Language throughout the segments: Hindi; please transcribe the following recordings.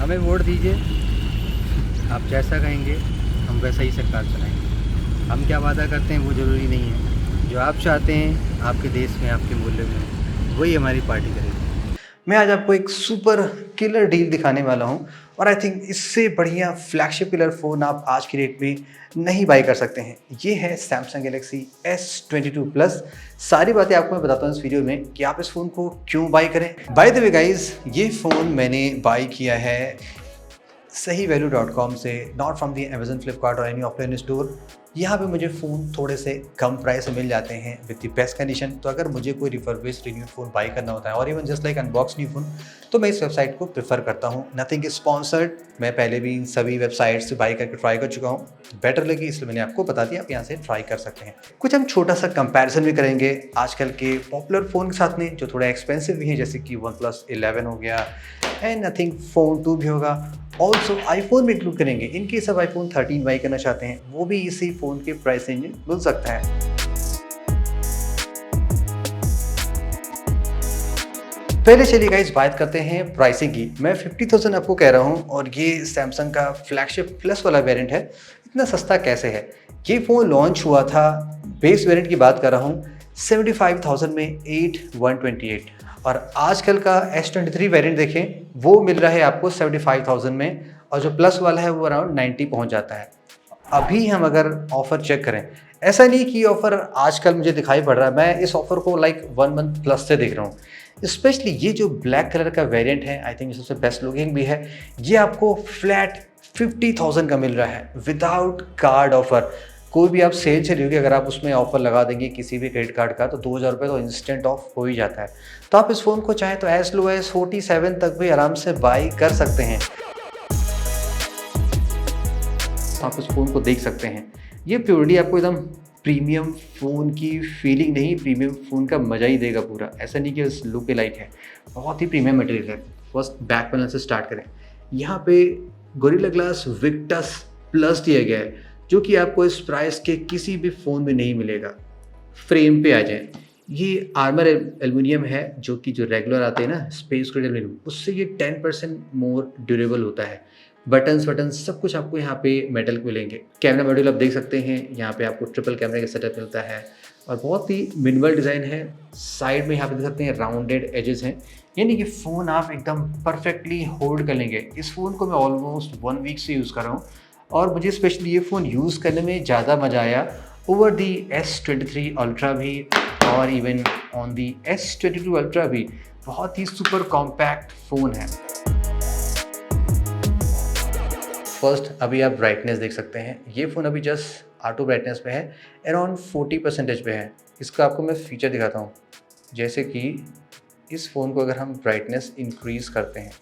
हमें वोट दीजिए, आप जैसा कहेंगे हम वैसा ही सरकार चलाएंगे। हम क्या वादा करते हैं वो ज़रूरी नहीं है, जो आप चाहते हैं आपके देश में, आपके मुल्क में, वही हमारी पार्टी करेगी। मैं आज आपको एक सुपर किलर डील दिखाने वाला हूं और आई थिंक इससे बढ़िया फ्लैगशिप किलर फ़ोन आप आज की डेट में नहीं बाई कर सकते हैं। ये है सैमसंग गैलेक्सी S22 प्लस। सारी बातें आपको मैं बताता हूँ इस वीडियो में कि आप इस फ़ोन को क्यों बाई करें। बाय द वे गाइस, ये फ़ोन मैंने बाई किया है sahivalue.com से, not from the Amazon, Flipkart और एनी ऑफलाइन स्टोर। यहाँ पे मुझे फ़ोन थोड़े से कम प्राइस में मिल जाते हैं विद द बेस्ट कंडीशन। तो अगर मुझे कोई रिफर्बिश्ड रिन्यूड फ़ोन बाई करना होता है और even just like unbox new phone, तो मैं इस वेबसाइट को प्रेफर करता हूँ। नथिंग इज स्पॉन्सर्ड, मैं पहले भी इन सभी वेबसाइट से बाई करके ट्राई कर चुका हूँ, बेटर लगी इसलिए मैंने आपको बता दिया, आप यहाँ से ट्राई कर सकते हैं। कुछ हम छोटा सा कंपैरिजन भी करेंगे आजकल के पॉपुलर फ़ोन के साथ में जो थोड़ा एक्सपेंसिव भी है, जैसे कि OnePlus 11 हो गया एंड नथिंग फ़ोन 2 भी होगा। ऑल्सो आईफोन भी इंक्लूड करेंगे इन केस आप आईफोन 13 बाई करना चाहते हैं, वो भी इसी फ़ोन के प्राइस रेंज में मिल सकता है। पहले चलिए गाइस बात करते हैं प्राइसिंग की। मैं 50,000 आपको कह रहा हूँ और ये सैमसंग का फ्लैगशिप प्लस वाला वेरिएंट है। इतना सस्ता कैसे है? ये फ़ोन लॉन्च हुआ था, बेस वेरिएंट की बात कर रहा हूँ, 75,000 में 8128, और आजकल का S23 वेरिएंट देखें वो मिल रहा है आपको 75,000 में, और जो प्लस वाला है वो अराउंड 90 पहुंच जाता है। अभी हम अगर ऑफ़र चेक करें, ऐसा नहीं कि ऑफ़र आजकल मुझे दिखाई पड़ रहा है, मैं इस ऑफ़र को लाइक 1 मंथ प्लस से देख रहा हूँ। स्पेशली ये जो ब्लैक कलर का वेरिएंट है, आई थिंक सबसे बेस्ट लुकिंग भी है, ये आपको फ्लैट 50,000 का मिल रहा है विदाउट कार्ड ऑफ़र। कोई भी आप सेल चली होगी, अगर आप उसमें ऑफर लगा देंगे किसी भी क्रेडिट कार्ड का, तो 2,000 रुपये तो इंस्टेंट ऑफ हो ही जाता है। तो आप इस फ़ोन को चाहे तो एज लो एज 47 तक भी आराम से बाई कर सकते हैं। आप इस फ़ोन को देख सकते हैं, ये प्योरली आपको एकदम प्रीमियम फ़ोन की फीलिंग नहीं, प्रीमियम फ़ोन का मज़ा ही देगा पूरा। ऐसा नहीं कि बस लुक लाइक है, बहुत ही प्रीमियम मटेरियल है। फर्स्ट बैक पैनल से स्टार्ट करें, यहाँ पे गोरिल्ला ग्लास विक्टस प्लस दिया गया है, जो कि आपको इस प्राइस के किसी भी फ़ोन में नहीं मिलेगा। फ्रेम पे आ जाए, ये आर्मर एल्युमिनियम है, जो कि जो रेगुलर आते हैं ना स्पेस ग्रेड एल्युमिनियम, उससे ये 10% मोर ड्यूरेबल होता है। बटन्स सब कुछ आपको यहाँ पे मेटल के मिलेंगे। कैमरा मॉड्यूल आप देख सकते हैं, यहाँ पे आपको ट्रिपल कैमरे का सेटअप मिलता है और बहुत ही मिनिमल डिज़ाइन है। साइड में यहाँ पे देख सकते हैं राउंडेड एजेस हैं, यानी कि फ़ोन आप एकदम परफेक्टली होल्ड कर लेंगे। इस फ़ोन को मैं ऑलमोस्ट 1 वीक से यूज़ कर रहा हूँ और मुझे स्पेशली ये फ़ोन यूज़ करने में ज़्यादा मज़ा आया ओवर दी S23 अल्ट्रा भी, और even on the S22 ultra भी। बहुत ही सुपर कॉम्पैक्ट फ़ोन है। फर्स्ट अभी आप ब्राइटनेस देख सकते हैं, ये फ़ोन अभी जस्ट ऑटो ब्राइटनेस पे है, अराउंड 40% पे है। इसका आपको मैं फीचर दिखाता हूँ, जैसे कि इस फ़ोन को अगर हम ब्राइटनेस इंक्रीज़ करते हैं,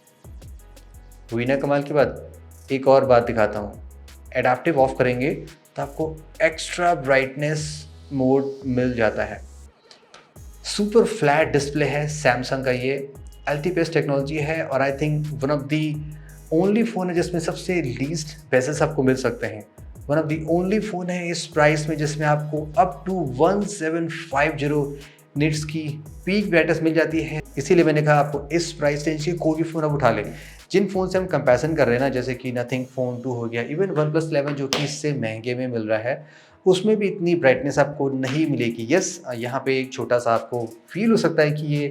हुई ना कमाल की बात। एक और बात दिखाता हूँ, एडाप्टिव ऑफ करेंगे तो आपको एक्स्ट्रा ब्राइटनेस मोड मिल जाता है। सुपर फ्लैट डिस्प्ले है सैमसंग का, ये LTPS टेक्नोलॉजी है और I think one of the only phone है जिसमें सबसे लीस्ट बेजल्स आपको मिल सकते हैं। One of the only phone है इस प्राइस में जिसमें आपको अप टू 1750 निट्स की पीक ब्राइटनेस मिल जाती है। इसीलिए मैंने कहा आपको इस प्राइस रेंज के कोई भी फ़ोन आप उठा लें। जिन फ़ोन से हम कंपैरिजन कर रहे हैं ना, जैसे कि नथिंग फ़ोन 2 हो गया, इवन OnePlus 11 जो कि इससे महंगे में मिल रहा है, उसमें भी इतनी ब्राइटनेस आपको नहीं मिलेगी। यस, यहाँ पे एक छोटा सा आपको फील हो सकता है कि ये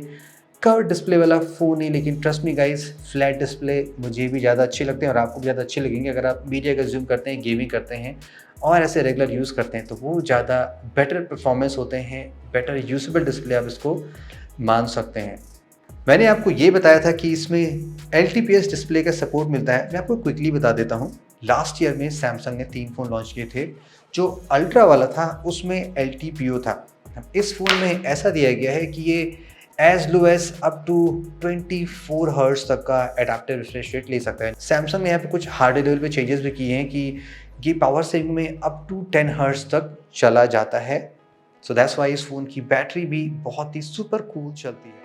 कर्व डिस्प्ले वाला फ़ोन है, लेकिन trust me guys, flat display मुझे भी ज़्यादा अच्छे लगते हैं और आपको भी ज़्यादा अच्छे लगेंगे। अगर आप मीडिया कंज्यूम करते हैं, गेमिंग करते हैं और ऐसे रेगुलर यूज़ करते हैं, तो वो ज़्यादा बेटर परफॉर्मेंस होते हैं, बेटर यूजेबल डिस्प्ले आप इसको मान सकते हैं। मैंने आपको ये बताया था कि इसमें LTPS डिस्प्ले का सपोर्ट मिलता है। मैं आपको क्विकली बता देता हूँ, लास्ट ईयर में सैमसंग ने 3 फ़ोन लॉन्च किए थे। जो अल्ट्रा वाला था उसमें LTPO था। इस फ़ोन में ऐसा दिया गया है कि ये as low as up to 24 hertz तक का एडाप्टिव रिफ्रेश रेट ले सकता है। सैमसंग ने यहाँ पे कुछ हार्डवेयर लेवल पे चेंजेस भी किए हैं कि ये पावर सेविंग में अप टू 10 हर्ट्ज तक चला जाता है। सो दैट्स वाई इस फ़ोन की बैटरी भी बहुत ही सुपर कूल चलती है।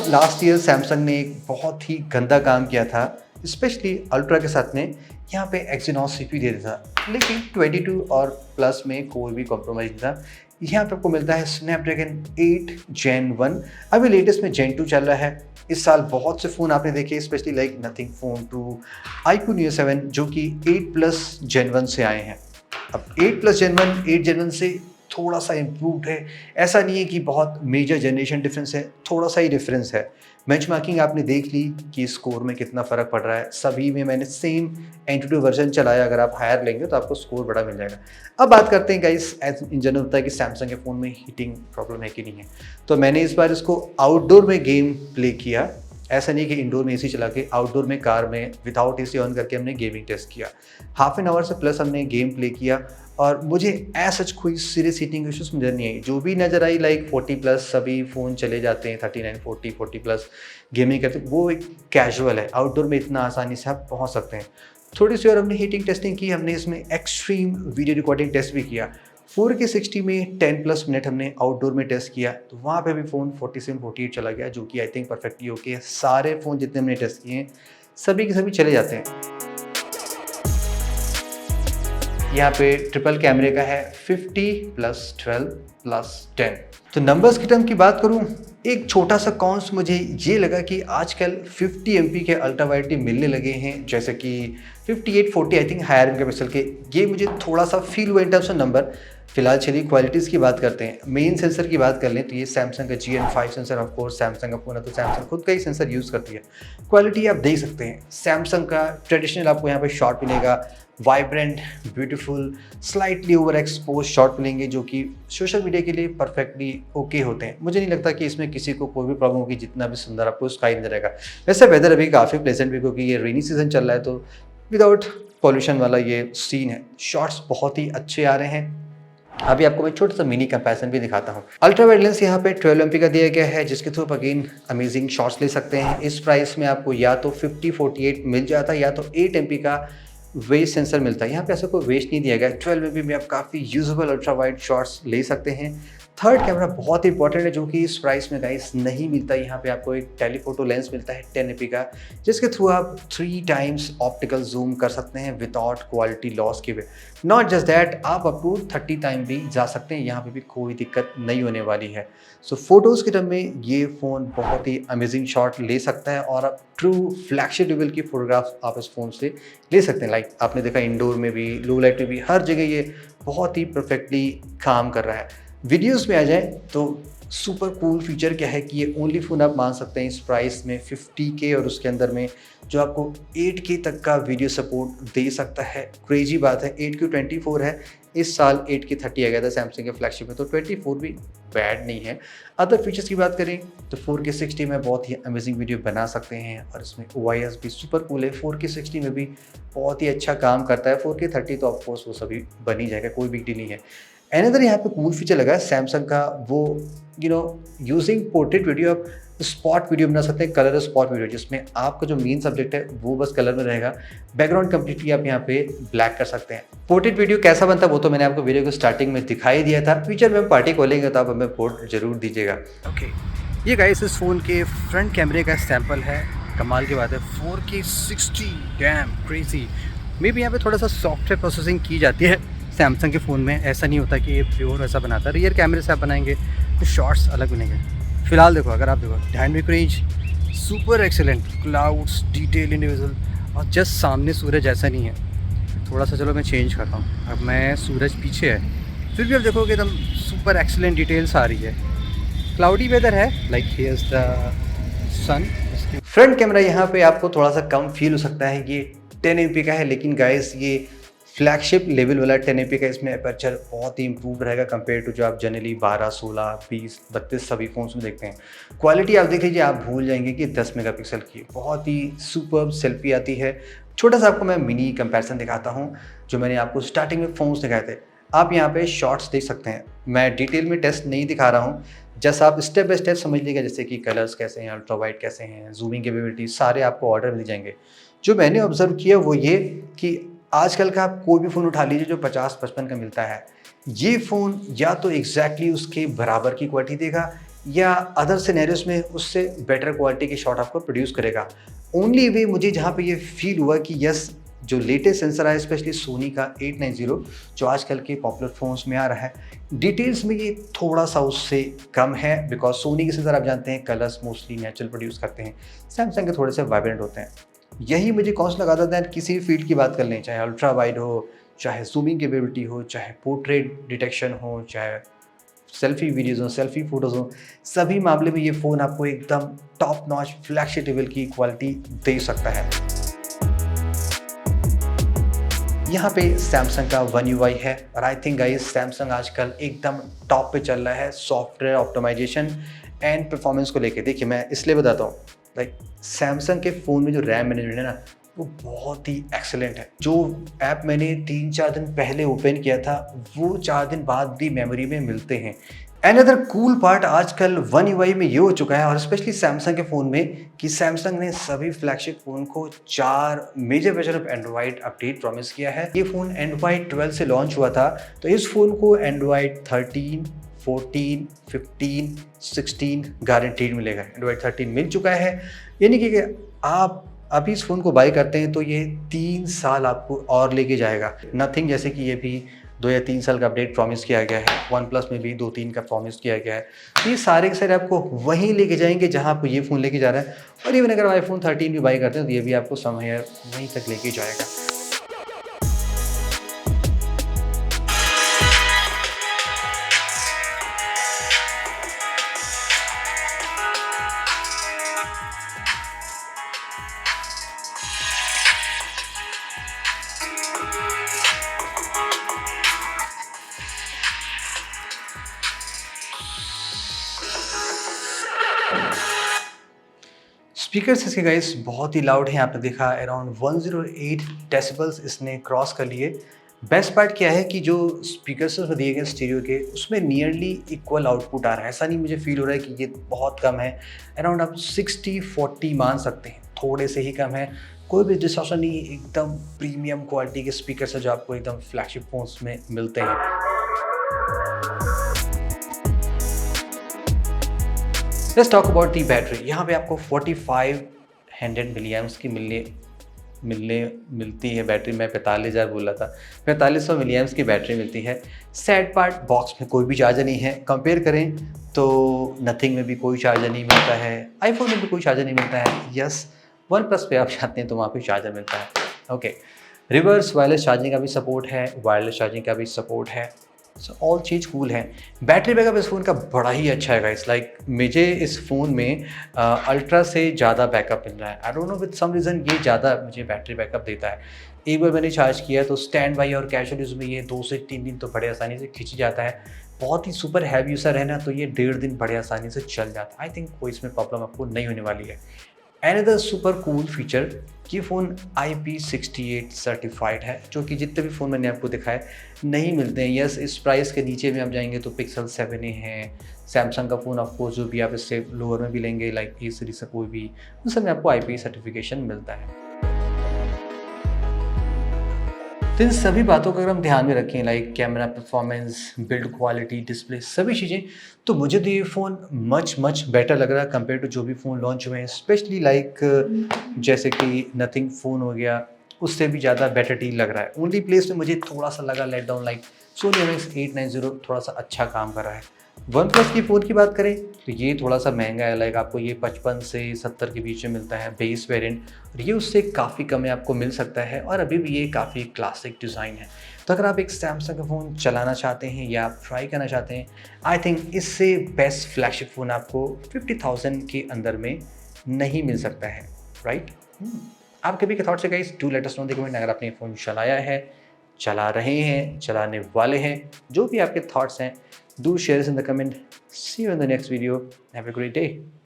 लास्ट ईयर सैमसंग ने एक बहुत ही गंदा काम किया था, स्पेशली अल्ट्रा के साथ में। यहाँ पे Exynos CPU दे देता था, लेकिन 22 और प्लस में कोई भी कॉम्प्रोमाइज़ नहीं था। यहाँ पे आपको मिलता है स्नैपड्रैगन 8 Gen 1। अभी लेटेस्ट में Gen 2 चल रहा है। इस साल बहुत से फ़ोन आपने देखे, specially like nothing phone 2, iQOO Neo 7 जो कि 8+ Gen 1 से आए हैं। अब 8+ Gen 1 8 Gen 1 से थोड़ा सा इम्प्रूव्ड है, ऐसा नहीं है कि बहुत मेजर जनरेशन डिफरेंस है, थोड़ा सा ही डिफरेंस है। बेंचमार्किंग आपने देख ली कि स्कोर में कितना फ़र्क पड़ रहा है। सभी में मैंने सेम एंटूटू वर्जन चलाया, अगर आप हायर लेंगे तो आपको स्कोर बड़ा मिल जाएगा। अब बात करते हैं गाइस, एज इन जनरल होता है कि सैमसंग के फ़ोन में हीटिंग प्रॉब्लम है कि नहीं है। तो मैंने इस बार इसको आउटडोर में गेम प्ले किया, ऐसा नहीं कि इंडोर में एसी चला के, आउटडोर में कार में विदाउट एसी ऑन करके हमने गेमिंग टेस्ट किया। हाफ एन आवर से प्लस हमने गेम प्ले किया और मुझे सच कोई सीरियस हीटिंग इश्यूज नज़र नहीं आई। जो भी नज़र आई लाइक 40+, सभी फ़ोन चले जाते हैं 39, 40+ गेमिंग करते, वो एक कैजुअल है। आउटडोर में इतना आसानी से आप पहुंच सकते हैं। थोड़ी सी और हमने हीटिंग टेस्टिंग की, हमने इसमें एक्सट्रीम वीडियो रिकॉर्डिंग टेस्ट भी किया। 4K 60 में 10+ मिनट हमने आउटडोर में टेस्ट किया, तो वहाँ पे भी फ़ोन 47, 48 चला गया, जो कि आई थिंक परफेक्टली ओके है। सारे फ़ोन जितने हमने टेस्ट किए हैं सभी के सभी चले जाते हैं। यहाँ पे ट्रिपल कैमरे का है 50+12+10। तो नंबर्स की टर्म की बात करूँ, एक छोटा सा कॉन्स मुझे ये लगा कि आजकल 50 MP के अल्ट्रा वाइड भी मिलने लगे हैं, जैसे कि 58, 40 I think higher and pixel के। ये मुझे थोड़ा सा फील हुआ इन टर्म्स ऑफ नंबर। फिलहाल चलिए क्वालिटीज़ की बात करते हैं। मेन सेंसर की बात कर लें तो ये सैमसंग का GN5 sensor, of course Samsung का फ़ोन है तो सैमसंग खुद का ही सेंसर यूज़ करती है। क्वालिटी आप देख सकते हैं, सैमसंग का ट्रेडिशनल आपको यहाँ पे शॉट मिलेगा, vibrant, beautiful, slightly over expose shot मिलेंगे, जो कि सोशल मीडिया के लिए परफेक्टली ओके होते हैं। मुझे नहीं लगता कि इसमें किसी को कोई भी प्रॉब्लम होगी, जितना भी सुंदर आपको स्काई नजर आएगा। वैसे वेदर अभी काफ़ी प्लेजेंट भी, क्योंकि ये रेनी सीजन चल रहा है, तो विदाउट पॉल्यूशन वाला ये सीन है। शॉट्स बहुत ही अच्छे आ रहे हैं। अभी आपको मैं छोटा सा मिनी कंपैरिजन भी दिखाता हूँ। अल्ट्रा वाइड लेंस यहाँ पे 12 MP का दिया गया है, जिसके थ्रू अगेन अमेजिंग शॉट्स ले सकते हैं। इस प्राइस में आपको या तो 50-48 मिल जाता है या तो 8 MP का वेस्ट सेंसर मिलता है। यहाँ पे ऐसा कोई वेस्ट नहीं दिया गया है। 12 MP में आप काफ़ी यूजेबल अल्ट्रा वाइड शॉट्स ले सकते हैं। थर्ड कैमरा बहुत इंपॉर्टेंट है, जो कि इस प्राइस में गाइस नहीं मिलता। यहाँ पे आपको एक टेलीफोटो लेंस मिलता है 10 MP का, जिसके थ्रू आप 3 टाइम्स ऑप्टिकल जूम कर सकते हैं विदाउट क्वालिटी लॉस के वे। नॉट जस्ट दैट, आप अप टू 30 टाइम भी जा सकते हैं, यहाँ पे भी कोई दिक्कत नहीं होने वाली है। सो फोटोज़ के टर्म में ये फ़ोन बहुत ही अमेजिंग शॉट ले सकता है और आप ट्रू फ्लैगशिप लेवल की फोटोग्राफ्स आप इस फ़ोन से ले सकते हैं। लाइक आपने देखा इंडोर में भी, लो लाइट में भी, हर जगह ये बहुत ही परफेक्टली काम कर रहा है। वीडियोस में आ जाए तो सुपर कूल फीचर क्या है कि ये ओनली फ़ोन आप मान सकते हैं इस प्राइस में 50K, और उसके अंदर में जो आपको 8K तक का वीडियो सपोर्ट दे सकता है। क्रेजी बात है। 8K 24 है, इस साल 8K 30 आ गया था सैमसंग के फ्लैगशिप में, तो 24 भी बैड नहीं है। अदर फीचर्स की बात करें तो 4K 60 में बहुत ही अमेजिंग वीडियो बना सकते हैं, और इसमें OIS भी सुपर कूल है। 4K 60 में भी बहुत ही अच्छा काम करता है। 4K 30 तो ऑफकोर्स वो सभी बन ही जाएगा, कोई बिग डील नहीं है। अनदर यहाँ पे कूल फीचर लगा है सैमसंग का, वो यूजिंग पोर्ट्रेट वीडियो आप स्पॉट वीडियो बना सकते हैं, कलर स्पॉट वीडियो, जिसमें आपका जो मेन सब्जेक्ट है वो बस कलर में रहेगा, बैकग्राउंड कंप्लीटली आप यहाँ पे ब्लैक कर सकते हैं। पोर्ट्रेट वीडियो कैसा बनता है वो तो मैंने आपको वीडियो को स्टार्टिंग में दिखाई दिया था। फ्यूचर में हम पार्टी खोलेंगे तो आप हमें वोट जरूर दीजिएगा। ओके, ये गाइस इस फ़ोन के फ्रंट कैमरे का सैंपल है। कमाल की बात है, 4K 60, डैम क्रेजी। मे भी यहाँ पे थोड़ा सा सॉफ्टवेयर प्रोसेसिंग की जाती है सैमसंग के फ़ोन में, ऐसा नहीं होता कि ये प्योर वैसा बनाता है। रियर कैमरे से आप बनाएंगे तो शॉट्स अलग बनेंगे। फिलहाल देखो, अगर आप देखो dynamic range super excellent, clouds, detail, individual, और जस्ट सामने सूरज ऐसा नहीं है। थोड़ा सा चलो मैं चेंज करता हूँ, अब मैं सूरज पीछे है, फिर भी आप देखोगे एकदम सुपर एक्सेलेंट डिटेल्स आ रही है। क्लाउडी वेदर है, like here's the sun. Front camera यहाँ पे आपको थोड़ा सा कम फील हो सकता है, ये 10 MP का है, लेकिन गाइस ये फ्लैगशिप लेवल वाला 10 MP का। इसमें अपर्चर बहुत ही इंप्रूव रहेगा कंपेयर टू जो आप जनरली 12, 16, 20, 32 सभी फ़ोन्स में देखते हैं। क्वालिटी आप देख लीजिए, आप भूल जाएंगे कि 10 मेगापिक्सल की बहुत ही सुपर्ब सेल्फी आती है। छोटा सा आपको मैं मिनी कंपैरिजन दिखाता हूँ, जो मैंने आपको स्टार्टिंग में फ़ोन्स दिखाए थे। आप यहाँ पे शॉट्स देख सकते हैं, मैं डिटेल में टेस्ट नहीं दिखा रहा हूँ, जस्ट आप स्टेप बाय स्टेप समझ लीजिएगा, जैसे कि कलर्स कैसे हैं, अल्ट्रा वाइड कैसे हैं, जूमिंग कैपेबिलिटी, सारे आपको ऑर्डर मिल जाएंगे। जो मैंने ऑब्जर्व किया वो ये कि आजकल का आप कोई भी फ़ोन उठा लीजिए जो 50-55 का मिलता है, ये फ़ोन या तो एग्जैक्टली उसके बराबर की क्वालिटी देगा या अदर सिनेरियोस में उससे बेटर क्वालिटी की शॉट आपको प्रोड्यूस करेगा। ओनली वे मुझे जहाँ पे ये फील हुआ कि यस जो लेटेस्ट सेंसर आया स्पेशली सोनी का 890 जो आजकल के पॉपुलर फ़ोन्स में आ रहा है, डिटेल्स में ये थोड़ा सा उससे कम है बिकॉज सोनी के सेंसर आप जानते हैं कलर्स मोस्टली नेचुरल प्रोड्यूस करते हैं, सैमसंग के थोड़े से वाइब्रेंट होते हैं। यही मुझे कौन सा लगाता था किसी भी फील्ड की बात कर लें, चाहे अल्ट्रा वाइड हो, चाहे जूमिंग कैपेबिलिटी हो, चाहे पोर्ट्रेट डिटेक्शन हो, चाहे सेल्फी वीडियोज़ हो, सेल्फी फ़ोटोज़ हो, सभी मामले में ये फ़ोन आपको एकदम टॉप नॉच फ्लैगशिप लेवल की क्वालिटी दे सकता है। यहाँ पे सैमसंग का वन UI है और आई थिंक गाइस सैमसंग आजकल एकदम टॉप पे चल रहा है सॉफ्टवेयर ऑप्टिमाइजेशन एंड परफॉर्मेंस को लेके। देखिए मैं इसलिए बताता हूँ, लाइक सैमसंग के फ़ोन में जो रैम मैनेजमेंट है ना वो बहुत ही एक्सेलेंट है। जो ऐप मैंने 3-4 दिन पहले ओपन किया था वो 4 दिन बाद भी मेमोरी में मिलते हैं। अनदर कूल पार्ट आजकल वन UI में ये हो चुका है और स्पेशली सैमसंग के फ़ोन में कि सैमसंग ने सभी फ्लैगशिप फ़ोन को 4 major version of Android update promise किया है। ये फ़ोन एंड्रॉयड 12 से लॉन्च हुआ था, तो इस फ़ोन को एंड्रॉयड 13, 14, 15, 16 गारंटीड मिलेगा। एंड्रॉयड 13 मिल चुका है, यानी कि आप अभी इस फ़ोन को बाय करते हैं तो ये 3 साल आपको और लेके जाएगा। नथिंग जैसे कि ये भी 2 या 3 साल का अपडेट प्रॉमिस किया गया है, वन प्लस में भी 2-3 का प्रॉमिस किया गया है। तो ये सारे के सारे आपको वहीं लेके जाएंगे जहां आपको ये फ़ोन लेके जा रहा है। और इवन अगर आईफोन 13 भी बाय करते हैं तो ये भी आपको समय वहीं तक लेके जाएगा। स्पीकर्स इसके गाइस बहुत ही लाउड हैं, आपने देखा अराउंड 108 डेसिबल्स इसने क्रॉस कर लिए। बेस्ट पार्ट क्या है कि जो स्पीकर्स में दिए गए स्टीरियो के उसमें नियरली इक्वल आउटपुट आ रहा है। ऐसा नहीं मुझे फील हो रहा है कि ये बहुत कम है, अराउंड आप 60-40 मान सकते हैं, थोड़े से ही कम है। कोई भी डिस्टॉर्शन नहीं, एकदम प्रीमियम क्वालिटी के स्पीकर्स है जो आपको एकदम फ्लैगशिप फोन्स में मिलते हैं। Let's talk about the battery. यहाँ पे आपको 4500 मिलीएम्स की मिलती है बैटरी। मैं 45,000 बोल रहा था, 4500 मिलीएम्स की बैटरी मिलती है। सैड पार्ट, बॉक्स में कोई भी चार्जर नहीं है। कंपेयर करें तो नथिंग में भी कोई चार्जर नहीं मिलता है, आईफोन में भी कोई चार्जर नहीं मिलता है। यस, वन प्लस पे आप जाते हैं तो वहाँ पे चार्जर मिलता है। ओके, रिवर्स वायरलेस चार्जिंग का भी सपोर्ट है, वायरलेस चार्जिंग का भी सपोर्ट है। सो ऑल चीज़ कूल है। बैटरी बैकअप इस फ़ोन का बड़ा ही अच्छा है गाइस। लाइक मुझे इस फ़ोन में अल्ट्रा से ज़्यादा बैकअप मिल रहा है। I don't know with some reason ये ज़्यादा मुझे बैटरी बैकअप देता है। एक बार मैंने चार्ज किया तो स्टैंड बाई और कैजुअल यूज़ में ये 2 से 3 दिन तो बड़े आसानी से खिंच जाता है। बहुत ही सुपर हैवी यूज़र है ना तो ये 1.5 दिन बड़े आसानी से चल जाता है। आई थिंक कोई इसमें प्रॉब्लम आपको नहीं होने वाली है। अनदर सुपर कूल फीचर, ये फ़ोन IP68 सर्टिफाइड है, जो कि जितने भी फ़ोन मैंने आपको दिखाए नहीं मिलते हैं। यस, इस प्राइस के नीचे में आप जाएंगे तो पिक्सल 7a है, सैमसंग का फ़ोन ऑफकोर्स जो भी आप इससे लोअर में भी लेंगे लाइक A सीरीज से कोई भी, उस समय आपको IP सर्टिफिकेशन मिलता है। तो इन सभी बातों को अगर हम ध्यान में रखें, like camera performance, build quality, display, सभी चीज़ें, तो मुझे तो ये फ़ोन मच बेटर लग रहा है कंपेयर टू जो भी फ़ोन लॉन्च हुए हैं। स्पेशली लाइक जैसे कि नथिंग फ़ोन हो गया, उससे भी ज़्यादा बेटर डील लग रहा है। ओनली प्लेस में मुझे थोड़ा सा लगा let down, like Sony MX 890 थोड़ा सा अच्छा काम कर रहा है। वन प्लस की फ़ोन की बात करें तो ये थोड़ा सा महंगा है, लाइक आपको ये 55 से 70 के बीच में मिलता है बेस वेरिएंट, और ये उससे काफ़ी कम में आपको मिल सकता है। और अभी भी ये काफ़ी क्लासिक डिज़ाइन है। तो अगर आप एक सैमसंग का फ़ोन चलाना चाहते हैं या आप ट्राई करना चाहते हैं, आई थिंक इससे बेस्ट फ्लैगशिप फ़ोन आपको 50,000 के अंदर में नहीं मिल सकता है, राइट? आपके भी थॉट्स है guys, do let us know in the comment. अगर आपने फ़ोन चलाया है, चला रहे हैं, चलाने वाले हैं, जो भी आपके थॉट्स हैं, do share this in the comment. See you in the next video. Have a great day.